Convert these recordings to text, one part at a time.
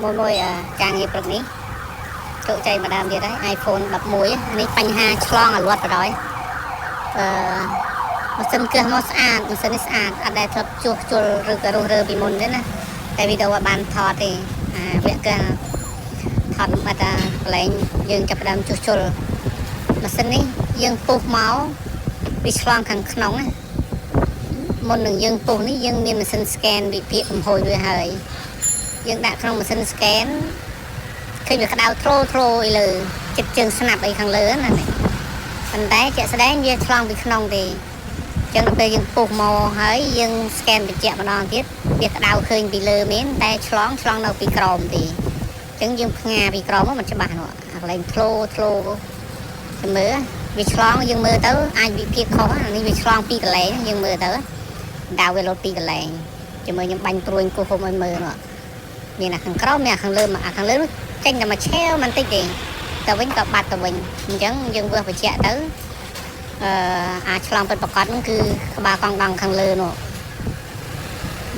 មួយការងារព្រឹកនេះចូលចៃម្ដងទៀតហើយ iPhone 11នេះបញ្ហាឆ្លងអាលួតបដ ម៉ាស៊ីនគ្រឹះមកស្អាតម៉ាស៊ីននេះស្អាតអត់ដែលធ្លាប់ជួសជុលឬក៏រុះរើពីមុនទេណាតែវីដេអូបានថតទេវគ្គថតបាត់កន្លែងយើងចាប់ផ្ដើមជួសជុលម៉ាស៊ីននេះយើងពុះមកវាឆ្លងខាងក្នុងណាមុននឹងយើងពុះនេះយើងមានម៉ាស៊ីន scan វិភាគកំហុសវាហើយយើងដាក់ក្នុងម៉ាស៊ីន scan ឃើញវាក្តៅធ្លោធ្លោអីលើចិត្តជើងស្នាប់អីខាងលើណាប៉ុន្តែជាក់ស្ដែងវាឆ្លងពីក្នុងទេអញ្ចឹងដល់ពេលយើងពុះមកហើយយើង scan បញ្ជាក់ម្ដងទៀតវាក្តៅឃើញពីលើមែនតែឆ្លងនៅពីក្រោមទេអញ្ចឹងយើងផ្ងាពីក្រោមមកមិនច្បាស់នោះអាកន្លែងធ្លោធ្លោទៅមើលវាឆ្លងយើងមើលទៅអាចវិភាគខុសនេះវាឆ្លងពីកន្លែងយើងមើលទៅដៅវាលោតពីកន្លែងជាមួយខ្ញុំបាញ់ព្រួយគោះហុំឲ្យមើលនោះមានអាខាងក្រោមមានអាខាងលើនោះចេញតែមួយឆាវបន្តិចទេទៅវិញក៏បាត់ទៅវិញអញ្ចឹងយើងវាស់បញ្ជាក់ទៅអាចឆ្លងពិតប្រកបហ្នឹងគឺក្បាលកង់ដងខាងលើនោះ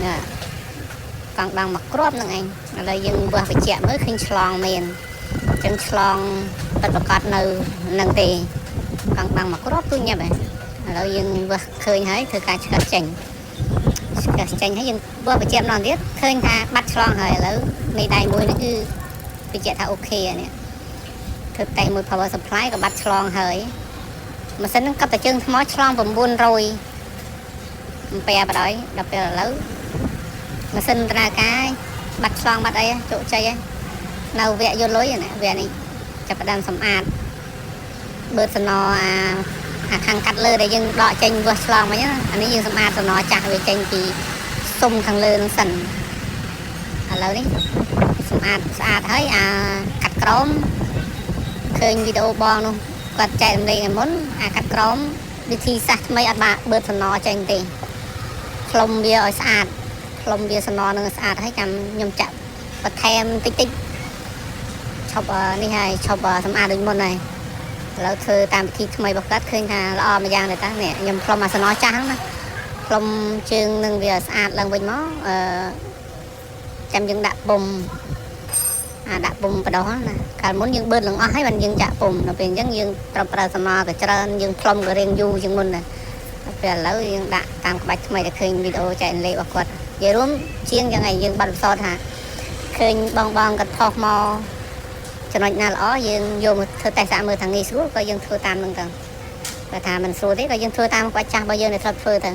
ណាកង់ដងមកគ្រាប់ហ្នឹងឯងឥឡូវយើងវាស់បញ្ជាក់មើលឃើញឆ្លងមែនអញ្ចឹងឆ្លងពិតប្រកបនៅនឹងទេកង់ដងមកគ្រាប់គឺញាប់ឯងឥឡូវយើងវាស់ឃើញហើយធ្វើការឆ្កាត់ចេញហើយយើងវាស់បញ្ជាក់ម្ដងទៀតឃើញថាបាត់ឆ្លងហើយឥឡូវមេដៃមួយនេះគឺបញ្ជាក់ថាអូខេនេះធ្វើតែមួយ power supply ក៏បាត់ឆ្លងហើយម៉ាស៊ីនហ្នឹងកັບតែជើងថ្មឆ្លង900អំពែបដ ដល់ពេលឥឡូវម៉ាស៊ីនដំណើរការបាត់ឆ្លងបាត់អីជោគជ័យហើយនៅវគ្គយកលុយណាវគ្គនេះចាប់ផ្ដើមសម្អាតបើសំណអាខាងកាត់លើដែលយើងដកចេញវាស់ឆ្លងមិញណាអានេះយើងសម្អាតសំណចាស់វាចេញពីសុំខាងលើនឹងសិនឥឡូវនេះសម្អាតស្អាតហើយកាត់ក្រោមឃើញវីដេអូបងនោះគាត់ចែករំលែកឲ្យមុនកាត់ក្រោមវិធីសាស្ត្រថ្មីអត់បាក់បើសំណចេញទេខ្លុំវាឲ្យស្អាតខ្លុំវាសំណនឹងស្អាតហើយចាំខ្ញុំចាក់បន្ថែមតិចឈប់នេះហើយឈប់សម្អាតដូចមុនហើយឥឡូវធ្វើតាមវិធីថ្មីរបស់គាត់ឃើញថាល្អមួយយ៉ាងដែរតានេះខ្ញុំខ្លុំអាសំណចាស់ហ្នឹងណាខ្លុំជើងនឹងវាស្អាតឡើងវិញមកចាំយើងដាក់ពុំដាក់ពុំបដោះណាកាលមុនយើងបឺតឡើងអស់ហើយបានយើងចាក់ពុំដល់ពេលអញ្ចឹងយើងត្រូវប្រើសំណក៏ច្រើនយើងផ្លុំក៏រៀងយូរជាងមុនណាដល់ពេលឥឡូវយើងដាក់តាមក្បាច់ថ្មីដែលឃើញវីដេអូចែករំលែករបស់គាត់និយាយរួមជាងយ៉ាងឯងយើងបាត់ពិសោធន៍ថាឃើញបងគាត់ផុសមកចំណុចណាល្អយើងយកមកធ្វើតេស្តសាកមើលថាងាយស្រួលក៏យើងធ្វើតាមនឹងទៅបើថាមិនស្រួលទេក៏យើងធ្វើតាមក្បាច់ចាស់របស់យើងដែលធ្លាប់ធ្វើទៅឥ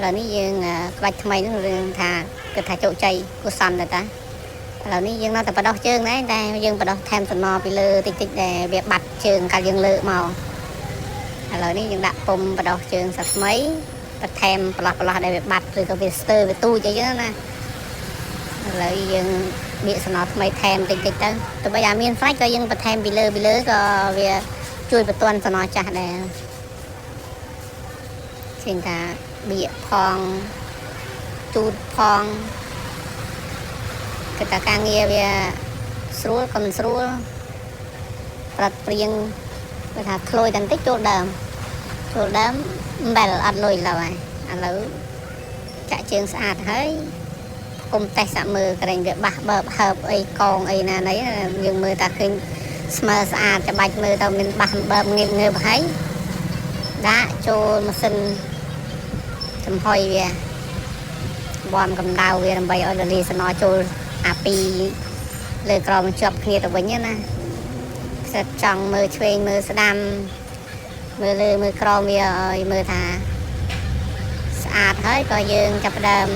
ឡូវនេះយើងក្បាច់ថ្មីនឹងរឿងថាគិតថាជោគជ័យកុសលដែរតាឥឡូវនេះយើងនៅតែបដោះជើងដែរតែយើងបដោះថែមសំណពីលើតិចដែលវាបាត់ជើងកាលយើងលើកមកឥឡូវនេះយើងដាក់ពុំបដោះជើងសាថ្មីបន្ថែមប្រឡោះដែលវាបាត់ឬក៏វាស្ទើវាទូចអីចឹងណាឥឡូវយើងបៀកសំណថ្មីថែមតិចទៅទោះបីថាមានហ្វ្លាច់ក៏យើងបន្ថែមពីលើក៏វាជួយបន្ទាន់សំណចាស់ដែរឃើញថាបៀកផងជូតផងគឺថាការងារវាស្រួលក៏មិនស្រួលប្រត់ព្រៀងបើថាក្លួយតែបន្តិចចូលដើមអំបិលអត់លុយឡើយឥឡូវចាក់ជើងស្អាតហើយគុំតេស្តសាក់មើលក្រែងវាបាសបើបហើបអីកងអីណាណីយើងមើលតែឃើញស្មើស្អាតច្បាច់មើលទៅមានបាសបើបងើបហើយដាក់ចូលម៉ាស៊ីនចំហុយវាបនកម្ដៅវាដើម្បីឲ្យលីសណចូលអាពីលើក្រមជាប់គ្នាទៅវិញណាសិតចង់មើលឆ្វេងមើលស្ដាំមើលលើមើលក្រមវាឲ្យមើលថាស្អាតហើយក៏យើងចាប់ផ្ដើម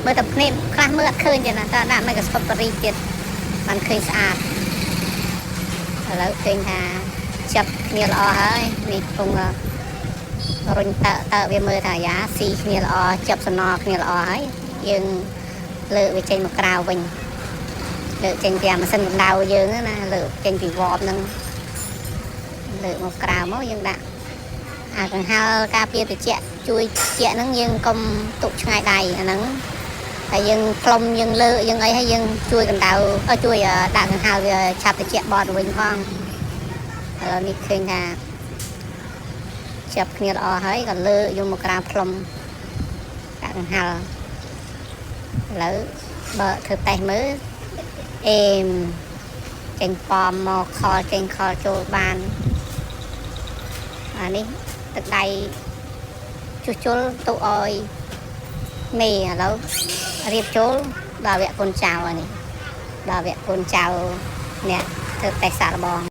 មើលតែភ្នែកខ្លះមើលអត់ឃើញទេណាតើដាក់មិនក៏ស្ពតបរីទៀតបានឃើញស្អាតឥឡូវឃើញថាចាប់គ្នាល្អហើយនេះពងរុញតើវាមើលថាយ៉ាស៊ីគ្នាល្អចាប់សំណគ្នាល្អហើយយើងលើកវាចេញមកក្រៅវិញលើកចេញពីម៉ាស៊ីនកម្ដៅយើងណាលើកចេញពីវបហ្នឹងលើកមកក្រៅមកយើងដាក់កង្ហាលការពារត្រជាក់ជួយត្រជាក់ហ្នឹងយើងកុំទុកឆ្ងាយដៃអាហ្នឹងហើយយើងផ្លុំយើងលើកយើងអីហើយយើងជួយកម្ដៅជួយដាក់កង្ហាលវាឆាប់ត្រជាក់បត់វិញផងឥឡូវនេះឃើញថាចាប់គ្នាល្អហើយក៏លើកយកមកក្រៅផ្លុំដាក់កង្ហាលឥឡូវបើធ្វើតេស្តមើល เอมចេញប៉មមកខលចេញខលចូលបានអានេះទឹកដៃជួសជុលទុកឲ្យមេឥឡូវរៀបចូលដល់វគ្គកូនចៅនេះដល់វគ្គកូនចៅអ្នកធ្វើតេស្តសាកល្បង